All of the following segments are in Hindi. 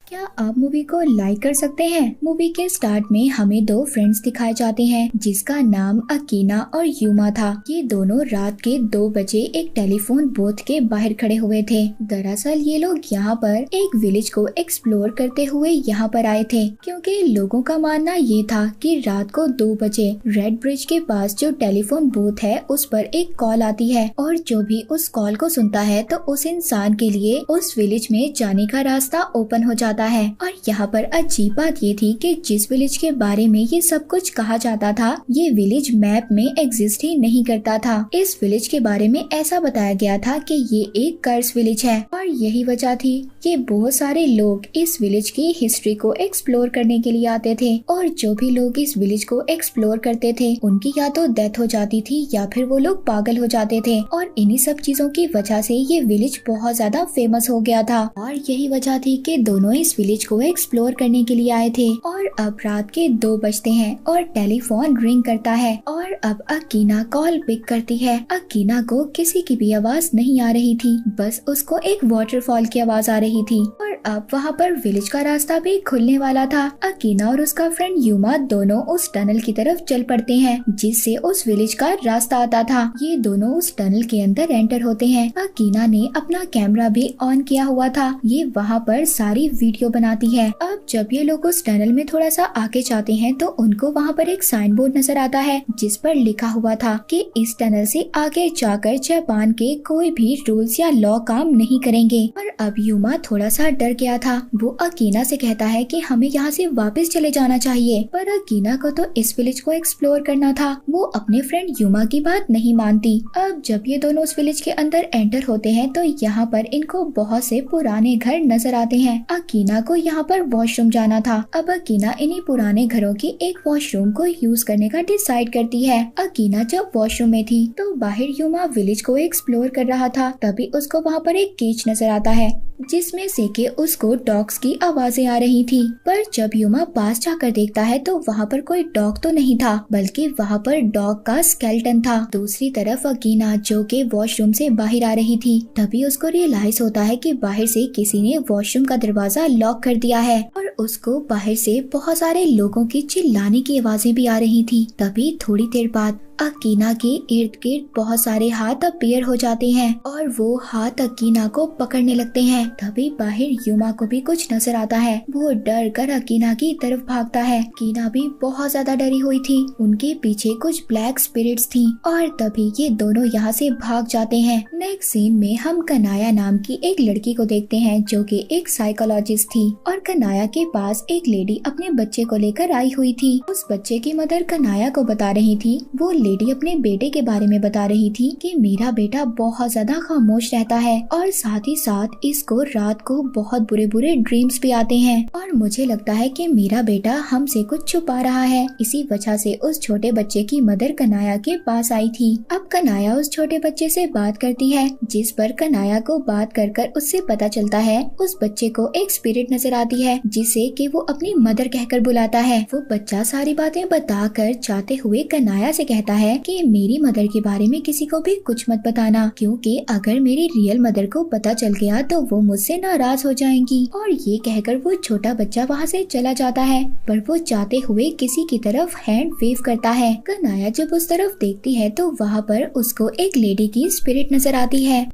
क्या आप मूवी को लाइक कर सकते हैं? मूवी के स्टार्ट में हमें दो फ्रेंड्स दिखाए जाते हैं जिसका नाम अकीना और यूमा था। ये दोनों रात के 2 बजे एक टेलीफोन बूथ के बाहर खड़े हुए थे। दरअसल ये लोग यहाँ पर एक विलेज को एक्सप्लोर करते हुए यहाँ पर आए थे, क्योंकि लोगों का मानना ये था कि रात को 2 बजे रेड ब्रिज के पास जो टेलीफोन बूथ है उस पर एक कॉल आती है और जो भी उस कॉल को सुनता है तो उस इंसान के लिए उस विलेज में जाने का रास्ता ओपन हो जाता है। और यहाँ पर अजीब बात ये थी कि जिस विलेज के बारे में ये सब कुछ कहा जाता था ये विलेज मैप में एग्जिस्ट ही नहीं करता था। इस विलेज के बारे में ऐसा बताया गया था कि ये एक कर्स विलेज है और यही वजह थी कि बहुत सारे लोग इस विलेज की हिस्ट्री को एक्सप्लोर करने के लिए आते थे और जो भी लोग इस विलेज को एक्सप्लोर करते थे उनकी या तो डेथ हो जाती थी या फिर वो लोग पागल हो जाते थे। और इन्हीं सब चीजों की वजह से ये विलेज बहुत ज्यादा फेमस हो गया था और यही वजह थी कि दोनों इस विलेज को एक्सप्लोर करने के लिए आए थे। और अब रात के 2 बजते हैं और टेलीफोन रिंग करता है और अब अकीना कॉल पिक करती है। अकीना को किसी की भी आवाज नहीं आ रही थी, बस उसको एक वाटरफॉल की आवाज आ रही थी। और अब वहाँ पर विलेज का रास्ता भी खुलने वाला था। अकीना और उसका फ्रेंड यूमा दोनों उस टनल की तरफ चल पड़ते हैं जिससे उस विलेज का रास्ता आता था। ये दोनों उस टनल के अंदर एंटर होते हैं। अकीना ने अपना कैमरा भी ऑन किया हुआ था, ये वहाँ पर सारी वीडियो बनाती है। अब जब ये लोग उस टनल में थोड़ा सा आगे जाते हैं तो उनको वहाँ पर एक साइन बोर्ड नजर आता है जिस पर लिखा हुआ था कि इस टनल से आगे जाकर जापान के कोई भी रूल्स या लॉ काम नहीं करेंगे। और अब यूमा थोड़ा सा डर गया था। वो अकीना से कहता है कि हमें यहाँ से वापस चले जाना चाहिए, पर अकीना को तो इस विलेज को एक्सप्लोर करना था। वो अपने फ्रेंड यूमा की बात नहीं मानती। अब जब ये दोनों उस विलेज के अंदर एंटर होते हैं तो यहाँ पर इनको बहुत से पुराने घर नजर आते हैं। अकीना को यहाँ पर वॉशरूम जाना था। अब अकीना इन्हीं पुराने घरों की एक वॉशरूम को यूज करने का डिसाइड करती है। अकीना जब वॉशरूम में थी तो बाहर यूमा विलेज को एक्सप्लोर कर रहा था, तभी उसको वहाँ पर एक केज नजर आता है जिसमें से के उसको डॉग्स की आवाजें आ रही थी। पर जब यूमा पास जाकर देखता है तो वहाँ पर कोई डॉग तो नहीं था, बल्कि वहाँ पर डॉग का स्केलेटन था। दूसरी तरफ अकीना जो के वॉशरूम से बाहर आ रही थी, तभी उसको रियलाइज होता है कि बाहर से किसी ने वॉशरूम का दरवाजा लॉक कर दिया है और उसको बाहर से बहुत सारे लोगों की चिल्लाने की आवाजें भी आ रही थी। तभी थोड़ी देर बाद अकीना के इर्द गिर्द बहुत सारे हाथ अपीयर हो जाते हैं और वो हाथ अकीना को पकड़ने लगते हैं। तभी बाहर यूमा को भी कुछ नजर आता है। वो डर कर अकीना की तरफ भागता है। अकीना भी बहुत ज्यादा डरी हुई थी। उनके पीछे कुछ ब्लैक स्पिरिट्स थी और तभी ये दोनों यहाँ से भाग जाते हैं। नेक्स्ट सीन में हम कनाया नाम की एक लड़की को देखते हैं जो कि एक साइकोलॉजिस्ट थी और कनाया के पास एक लेडी अपने बच्चे को लेकर आई हुई थी। उस बच्चे की मदर कनाया को बता रही थी, वो लेडी अपने बेटे के बारे में बता रही थी कि मेरा बेटा बहुत ज्यादा खामोश रहता है और साथ ही साथ इसको रात को बहुत बुरे बुरे ड्रीम्स भी आते हैं और मुझे लगता है कि मेरा बेटा हमसे कुछ छुपा रहा है। इसी वजह से उस छोटे बच्चे की मदर कनाया के पास आई थी। अब कनाया उस छोटे बच्चे से बात करती है, जिस पर कनाया को बात कर कर उससे पता चलता है उस बच्चे को एक स्पिरिट नजर आती है जिसे कि वो अपनी मदर कहकर बुलाता है। वो बच्चा सारी बातें बताकर जाते हुए कनाया से कहता है कि मेरी मदर के बारे में किसी को भी कुछ मत बताना, क्योंकि अगर मेरी रियल मदर को पता चल गया तो वो मुझसे नाराज हो जाएंगी। और ये कहकर वो छोटा बच्चा वहाँ से चला जाता है, पर वो जाते हुए किसी की तरफ हैंड वेव करता है। कनाया जब उस तरफ देखती है तो वहाँ पर उसको एक लेडी की स्पिरिट नजर आती है।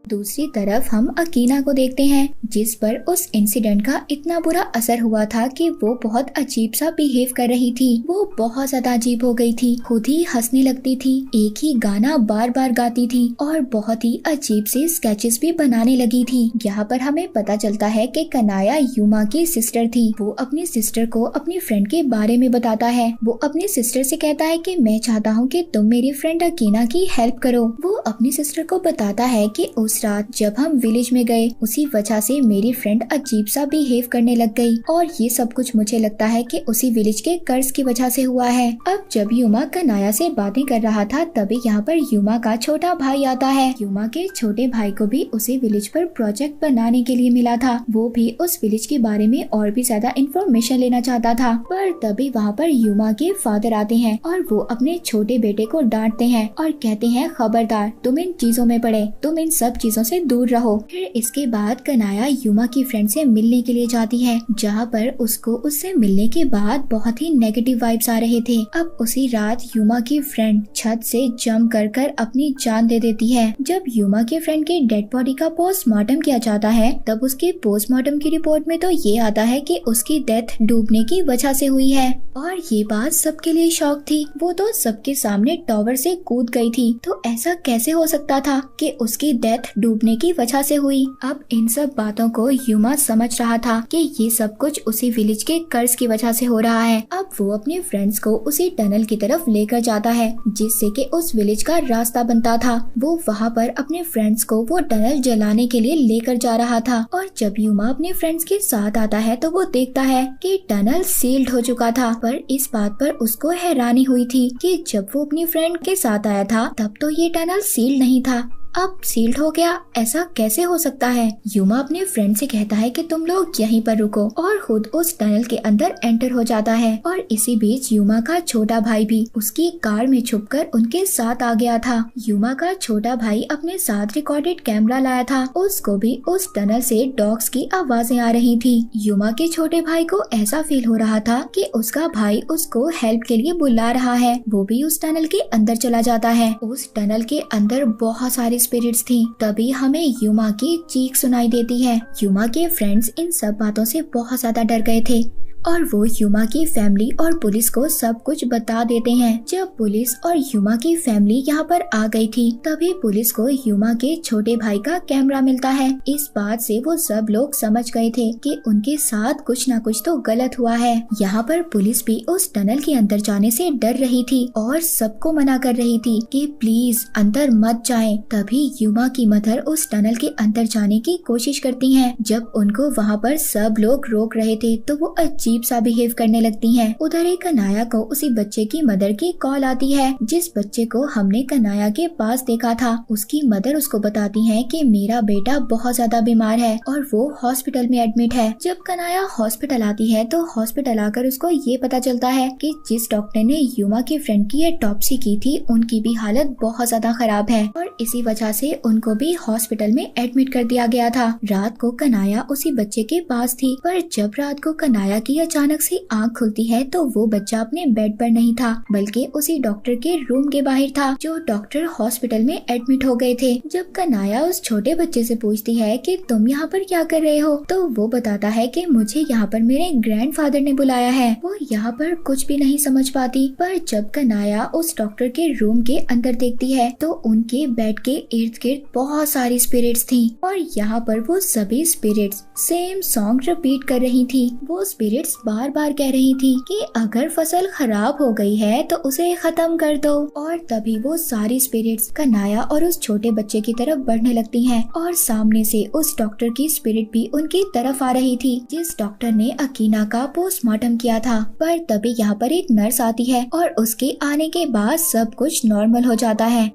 दूसरी तरफ हम अकीना को देखते हैं जिस पर उस इंसिडेंट का इतना बुरा असर हुआ था कि वो बहुत अजीब सा बिहेव कर रही थी। वो बहुत ज्यादा अजीब हो गई थी, खुद ही हंसने लगती थी, एक ही गाना बार बार गाती थी और बहुत ही अजीब से स्केचेस भी बनाने लगी थी। यहाँ पर हमें पता चलता है कि कनाया यूमा की सिस्टर थी। वो अपनी सिस्टर को अपनी फ्रेंड के बारे में बताता है। वो अपनी सिस्टर से कहता है कि मैं चाहता हूँ कि तुम मेरी फ्रेंड अकीना की हेल्प करो। वो अपनी सिस्टर को बताता है कि उस रात जब हम विलेज में गए उसी वजह से मेरी फ्रेंड अजीब सा बिहेव करने लग गई और ये सब कुछ मुझे लगता है कि उसी विलेज के कर्ज की वजह से हुआ है। अब जब यूमा कनाया से बातें कर रहा था तभी यहाँ पर यूमा का छोटा भाई आता है। यूमा के छोटे भाई को भी उसी विलेज पर प्रोजेक्ट बनाने के लिए मिला था। वो भी उस विलेज के बारे में और भी ज्यादा इंफॉर्मेशन लेना चाहता था, पर तभी वहाँ पर यूमा के फादर आते हैं और वो अपने छोटे बेटे को डांटते हैं और कहते हैं खबरदार तुम इन चीजों में पड़े, तुम इन सब चीजों से दूर रहो। फिर इसके बाद कनाया युमा की फ्रेंड से मिलने के लिए जाती है, जहाँ पर उसको उससे मिलने के बाद बहुत ही नेगेटिव वाइब्स आ रहे थे। अब उसी रात युमा की फ्रेंड छत से जंप कर कर अपनी जान दे देती है। जब युमा के फ्रेंड के डेड बॉडी का पोस्टमार्टम किया जाता है, तब उसके पोस्टमार्टम की रिपोर्ट में तो ये आता है कि उसकी डेथ डूबने की वजह से हुई है। और ये बात सबके लिए शॉक थी। वो तो सबके सामने टॉवर से कूद गई थी, तो ऐसा कैसे हो सकता था कि उसकी डेथ डूबने की वजह से हुई। अब इन सब बातों को युमा समझ रहा था कि ये सब कुछ उसी विलेज के कर्ज की वजह से हो रहा है। अब वो अपने फ्रेंड्स को उसी टनल की तरफ लेकर जाता है, जिससे कि उस विलेज का रास्ता बनता था। वो वहाँ पर अपने फ्रेंड्स को वो टनल जलाने के लिए लेकर जा रहा था। और जब युमा अपने फ्रेंड्स के साथ आता है तो वो देखता है कि टनल सील्ड हो चुका था। पर इस बात पर उसको हैरानी हुई थी कि जब वो अपनी फ्रेंड के साथ आया था तब तो ये टनल सील्ड नहीं था, अब सील्ड हो गया, ऐसा कैसे हो सकता है। युमा अपने फ्रेंड से कहता है कि तुम लोग यहीं पर रुको, और खुद उस टनल के अंदर एंटर हो जाता है। और इसी बीच युमा का छोटा भाई भी उसकी कार में छुपकर उनके साथ आ गया था। युमा का छोटा भाई अपने साथ रिकॉर्डेड कैमरा लाया था, उसको भी उस टनल से डॉग्स की आवाजें आ रही थी। युमा के छोटे भाई को ऐसा फील हो रहा था कि उसका भाई उसको हेल्प के लिए बुला रहा है। वो भी उस टनल के अंदर चला जाता है। उस टनल के अंदर बहुत सारी स्पिरिट्स थी। तभी हमें युमा की चीख सुनाई देती है। युमा के फ्रेंड्स इन सब बातों से बहुत ज्यादा डर गए थे और वो युमा की फैमिली और पुलिस को सब कुछ बता देते हैं। जब पुलिस और युमा की फैमिली यहाँ पर आ गई थी, तभी पुलिस को युमा के छोटे भाई का कैमरा मिलता है। इस बात से वो सब लोग समझ गए थे कि उनके साथ कुछ न कुछ तो गलत हुआ है। यहाँ पर पुलिस भी उस टनल के अंदर जाने से डर रही थी और सबको मना कर रही थी कि प्लीज अंदर मत जाएं। तभी युमा की मदर उस टनल के अंदर जाने की कोशिश करती हैं। जब उनको वहाँ पर सब लोग रोक रहे थे तो वो अजीब सा बिहेव करने लगती हैं। उधर ही कनाया को उसी बच्चे की मदर की कॉल आती है, जिस बच्चे को हमने कनाया के पास देखा था। उसकी मदर उसको बताती है कि मेरा बेटा बहुत ज्यादा बीमार है और वो हॉस्पिटल में एडमिट है। जब कनाया हॉस्पिटल आती है तो हॉस्पिटल आकर उसको ये पता चलता है कि जिस डॉक्टर ने युमा की फ्रेंड की ऑटोप्सी की थी, उनकी भी हालत बहुत ज्यादा खराब है और इसी वजह से उनको भी हॉस्पिटल में एडमिट कर दिया गया था। रात को कनाया उसी बच्चे के पास थी, पर जब रात को कनाया की अचानक से आंख खुलती है तो वो बच्चा अपने बेड पर नहीं था, बल्कि उसी डॉक्टर के रूम के बाहर था, जो डॉक्टर हॉस्पिटल में एडमिट हो गए थे। जब कनाया उस छोटे बच्चे से पूछती है कि तुम यहाँ पर क्या कर रहे हो, तो वो बताता है कि मुझे यहाँ पर मेरे ग्रैंडफादर ने बुलाया है। वो यहाँ पर कुछ भी नहीं समझ पाती, पर जब कनाया उस डॉक्टर के रूम के अंदर देखती है तो उनके बेड के इर्द गिर्द बहुत सारी स्पिरिट्स थी और यहाँ पर वो सभी स्पिरिट्स सेम सॉन्ग रिपीट कर रही थी। वो स्पिरिट्स बार बार कह रही थी कि अगर फसल खराब हो गई है तो उसे खत्म कर दो। और तभी वो सारी स्पिरिट्स कनाया और उस छोटे बच्चे की तरफ बढ़ने लगती हैं और सामने से उस डॉक्टर की स्पिरिट भी उनकी तरफ आ रही थी, जिस डॉक्टर ने अकीना का पोस्टमार्टम किया था। पर तभी यहाँ पर एक नर्स आती है और उसके आने के बाद सब कुछ नॉर्मल हो जाता है।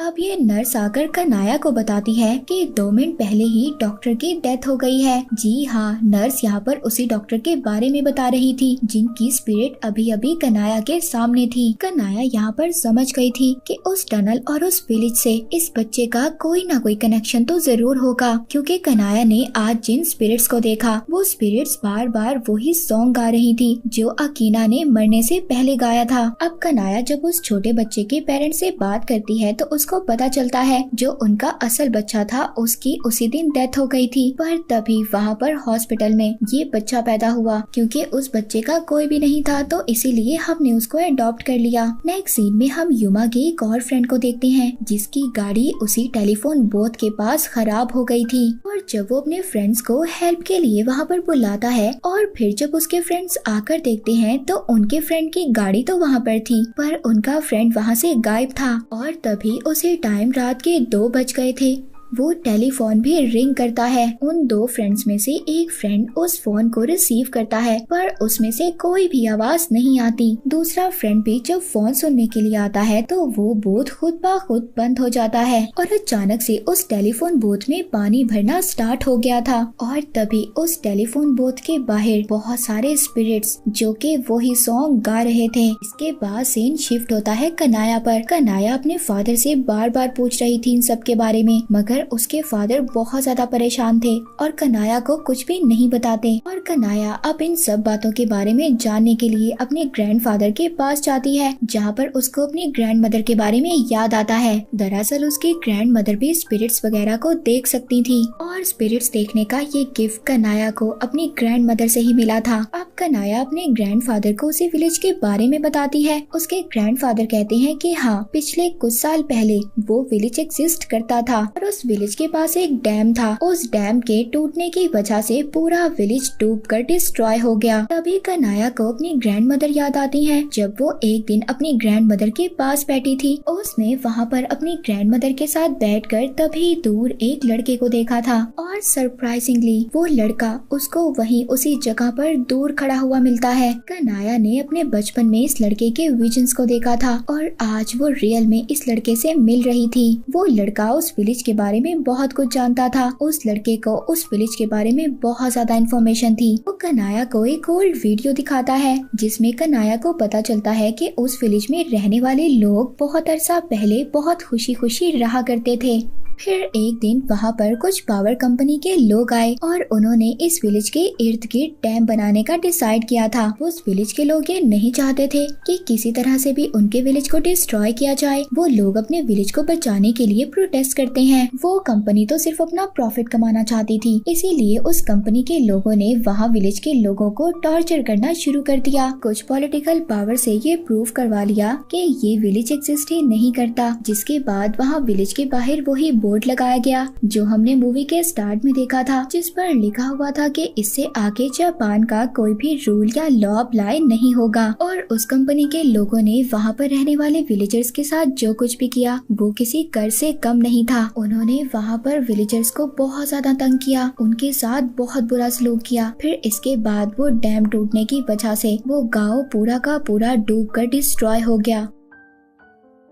अब ये नर्स आकर कनाया को बताती है कि 2 मिनट पहले ही डॉक्टर की डेथ हो गई है। जी हाँ, नर्स यहाँ पर उसी डॉक्टर के बारे में बता रही थी जिनकी स्पिरिट अभी अभी कनाया के सामने थी। कनाया यहाँ पर समझ गई थी कि उस टनल और उस विलेज से इस बच्चे का कोई ना कोई कनेक्शन तो जरूर होगा, क्योंकि कनाया ने आज जिन स्पिरिट्स को देखा वो स्पिरिट्स बार बार वही सॉन्ग गा रही थी जो अकीना ने मरने से पहले गाया था। अब कनाया जब उस छोटे बच्चे के पेरेंट्स से बात करती है तो को पता चलता है जो उनका असल बच्चा था उसकी उसी दिन डेथ हो गई थी। पर तभी वहाँ पर हॉस्पिटल में ये बच्चा पैदा हुआ, क्योंकि उस बच्चे का कोई भी नहीं था तो इसीलिए हमने उसको अडॉप्ट कर लिया। नेक्स्ट सीन में हम युमा की एक और फ्रेंड को देखते हैं जिसकी गाड़ी उसी टेलीफोन बूथ के पास खराब हो गई थी। और जब वो अपने फ्रेंड्स को हेल्प के लिए वहाँ पर बुलाता है और फिर जब उसके फ्रेंड्स आकर देखते हैं तो उनके फ्रेंड की गाड़ी तो वहाँ पर थी, पर उनका फ्रेंड वहाँ से गायब था। और तभी उसी टाइम रात के 2 बज गए थे। वो टेलीफोन भी रिंग करता है। उन दो फ्रेंड्स में से एक फ्रेंड उस फोन को रिसीव करता है पर उसमें से कोई भी आवाज नहीं आती। दूसरा फ्रेंड भी जब फोन सुनने के लिए आता है तो वो बूथ खुद ब खुद बंद हो जाता है और अचानक से उस टेलीफोन बूथ में पानी भरना स्टार्ट हो गया था और तभी उस टेलीफोन बूथ के बाहर बहुत सारे स्पिरिट्स जो कि वही सॉन्ग गा रहे थे। इसके बाद सीन शिफ्ट होता है कनाया पर। कनाया अपने फादर से बार बार पूछ रही थी इन सब के बारे में, मगर उसके फादर बहुत ज्यादा परेशान थे और कनाया को कुछ भी नहीं बताते। और कनाया अब इन सब बातों के बारे में जानने के लिए अपने ग्रैंडफादर के पास जाती है, जहाँ पर उसको अपनी ग्रैंड मदर के बारे में याद आता है। दरअसल उसकी ग्रैंड मदर भी स्पिरिट्स वगैरह को देख सकती थी और स्पिरिट्स देखने का ये गिफ्ट कनाया को अपनी ग्रैंड मदर से ही मिला था। अब कनाया अपने ग्रैंडफादर को उसी विलेज के बारे में बताती है। उसके ग्रैंडफादर कहते हैं कि हाँ, पिछले कुछ साल पहले वो विलेज एग्जिस्ट करता था और उस विलेज के पास एक डैम था। उस डैम के टूटने की वजह से पूरा विलेज डूबकर डिस्ट्रॉय हो गया। तभी कनाया को अपनी ग्रैंड मदर याद आती है। जब वो एक दिन अपनी ग्रैंड मदर के पास बैठी थी, उसने वहाँ पर अपनी ग्रैंड मदर के साथ बैठकर तभी दूर एक लड़के को देखा था और सरप्राइजिंगली वो लड़का उसको वहीं उसी जगह पर दूर खड़ा हुआ मिलता है। कनाया ने अपने बचपन में इस लड़के के विजन्स को देखा था और आज वो रियल में इस लड़के से मिल रही थी। वो लड़का उस विलेज के बारे में बहुत कुछ जानता था। उस लड़के को उस विलेज के बारे में बहुत ज्यादा इन्फॉर्मेशन थी। वो कनाया को एक ओल्ड वीडियो दिखाता है जिसमें कनाया को पता चलता है कि उस विलेज में रहने वाले लोग बहुत अरसा पहले बहुत खुशी खुशी रहा करते थे। फिर एक दिन वहाँ पर कुछ पावर कंपनी के लोग आए और उन्होंने इस विलेज के इर्द गिर्द डैम बनाने का डिसाइड किया था। उस विलेज के लोग ये नहीं चाहते थे कि किसी तरह से भी उनके विलेज को डिस्ट्रॉय किया जाए। वो लोग अपने विलेज को बचाने के लिए प्रोटेस्ट करते हैं। वो कंपनी तो सिर्फ अपना प्रॉफिट कमाना चाहती थी, इसीलिए उस कंपनी के लोगों ने वहाँ विलेज के लोगों को टॉर्चर करना शुरू कर दिया। कुछ पॉलिटिकल पावर से ये प्रूव करवा लिया कि ये विलेज एग्जिस्ट ही नहीं करता, जिसके बाद वहाँ विलेज के बाहर वही बोर्ड लगाया गया जो हमने मूवी के स्टार्ट में देखा था, जिस पर लिखा हुआ था कि इससे आगे जापान का कोई भी रूल या लॉ अप्लाई नहीं होगा। और उस कंपनी के लोगों ने वहाँ पर रहने वाले विलेजर्स के साथ जो कुछ भी किया वो किसी कर से कम नहीं था। उन्होंने वहाँ पर विलेजर्स को बहुत ज्यादा तंग किया, उनके साथ बहुत बुरा सलूक किया। फिर इसके बाद वो डैम टूटने की वजह से वो गाँव पूरा का पूरा डूबकर डिस्ट्रॉय हो गया।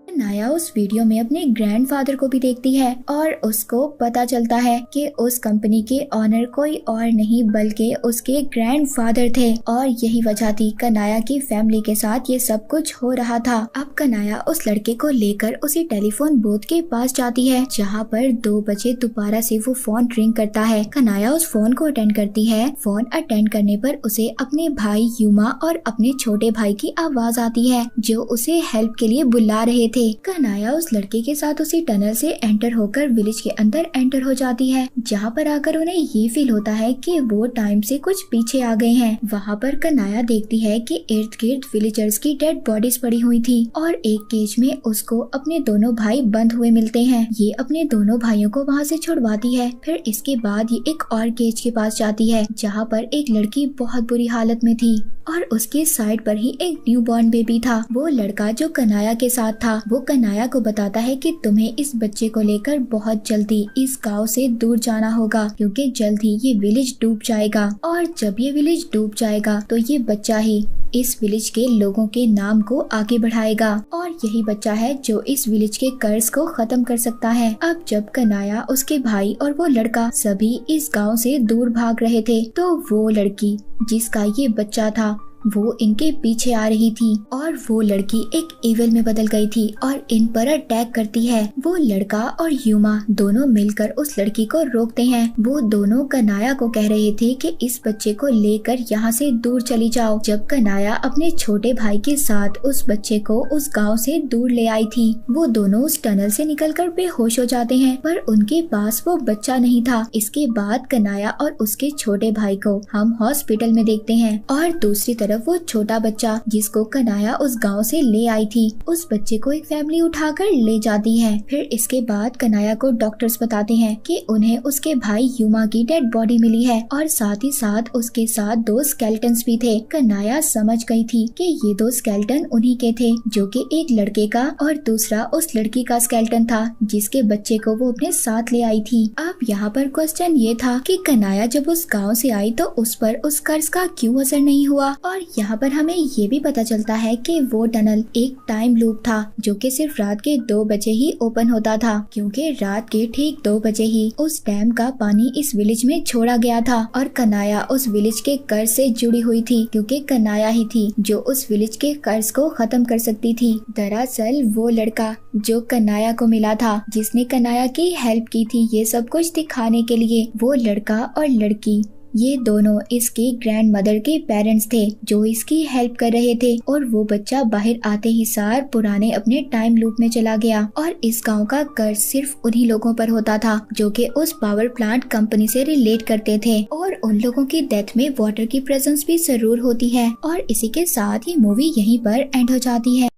कनाया उस वीडियो में अपने ग्रैंडफादर को भी देखती है और उसको पता चलता है कि उस कंपनी के ऑनर कोई और नहीं बल्कि उसके ग्रैंडफादर थे और यही वजह थी कनाया की फैमिली के साथ ये सब कुछ हो रहा था। अब कनाया उस लड़के को लेकर उसी टेलीफोन बूथ के पास जाती है जहाँ पर 2 बजे दोबारा से वो फोन रिंग करता है। कनाया उस फोन को अटेंड करती है। फोन अटेंड करने पर उसे अपने भाई युमा और अपने छोटे भाई की आवाज आती है जो उसे हेल्प के लिए बुला रहे थे। कनाया उस लड़के के साथ उसी टनल से एंटर होकर विलेज के अंदर एंटर हो जाती है, जहाँ पर आकर उन्हें ये फील होता है कि वो टाइम से कुछ पीछे आ गए हैं। वहाँ पर कनाया देखती है कि इर्द गिर्द विलेजर्स की डेड बॉडीज पड़ी हुई थी और एक केज में उसको अपने दोनों भाई बंद हुए मिलते हैं। ये अपने दोनों भाइयों को वहाँ से छुड़वाती है। फिर इसके बाद ये एक और केज के पास जाती है जहाँ पर एक लड़की बहुत बुरी हालत में थी और उसके साइड पर ही एक न्यूबॉर्न बेबी था। वो लड़का जो कनाया के साथ था वो कनाया को बताता है कि तुम्हें इस बच्चे को लेकर बहुत जल्दी इस गांव से दूर जाना होगा क्योंकि जल्द ही ये विलेज डूब जाएगा और जब ये विलेज डूब जाएगा तो ये बच्चा ही इस विलेज के लोगों के नाम को आगे बढ़ाएगा और यही बच्चा है जो इस विलेज के कर्ज को खत्म कर सकता है। अब जब कनाया, उसके भाई और वो लड़का सभी इस गांव से दूर भाग रहे थे तो वो लड़की जिसका ये बच्चा था वो इनके पीछे आ रही थी और वो लड़की एक इविल में बदल गई थी और इन पर अटैक करती है। वो लड़का और युमा दोनों मिलकर उस लड़की को रोकते हैं। वो दोनों कनाया को कह रहे थे कि इस बच्चे को लेकर यहाँ से दूर चली जाओ। जब कनाया अपने छोटे भाई के साथ उस बच्चे को उस गांव से दूर ले आई थी, वो दोनों उस टनल से निकलकर बेहोश हो जाते हैं पर उनके पास वो बच्चा नहीं था। इसके बाद कनाया और उसके छोटे भाई को हम हॉस्पिटल में देखते हैं और दूसरी तरफ तरफ वो छोटा बच्चा जिसको कनाया उस गांव से ले आई थी, उस बच्चे को एक फैमिली उठाकर ले जाती है। फिर इसके बाद कनाया को डॉक्टर्स बताते हैं कि उन्हें उसके भाई युमा की डेड बॉडी मिली है और साथ ही साथ उसके साथ 2 स्केलेटन्स भी थे। कनाया समझ गई थी कि ये 2 स्केलेटन उन्हीं के थे, जो कि एक लड़के का और दूसरा उस लड़की का स्केलेटन था जिसके बच्चे को वो अपने साथ ले आई थी। अब यहाँ पर क्वेश्चन ये था कि कनाया जब उस गांव से आई तो उस पर उस कर्ज का क्यों असर नहीं हुआ। और यहाँ पर हमें ये भी पता चलता है कि वो टनल एक टाइम लूप था जो कि सिर्फ रात के 2 बजे ही ओपन होता था, क्योंकि रात के ठीक 2 बजे ही उस डैम का पानी इस विलेज में छोड़ा गया था। और कनाया उस विलेज के कर्ज से जुड़ी हुई थी, क्योंकि कनाया ही थी जो उस विलेज के कर्ज को खत्म कर सकती थी। दरअसल वो लड़का जो कनाया को मिला था, जिसने कनाया की हेल्प की थी ये सब कुछ दिखाने के लिए, वो लड़का और लड़की ये दोनों इसकी ग्रैंड मदर के पेरेंट्स थे जो इसकी हेल्प कर रहे थे। और वो बच्चा बाहर आते ही सार पुराने अपने टाइम लूप में चला गया और इस गांव का कर्ज सिर्फ उन्हीं लोगों पर होता था जो कि उस पावर प्लांट कंपनी से रिलेट करते थे। और उन लोगों की डेथ में वाटर की प्रेजेंस भी जरूर होती है। और इसी के साथ ये मूवी यहीं पर एंड हो जाती है।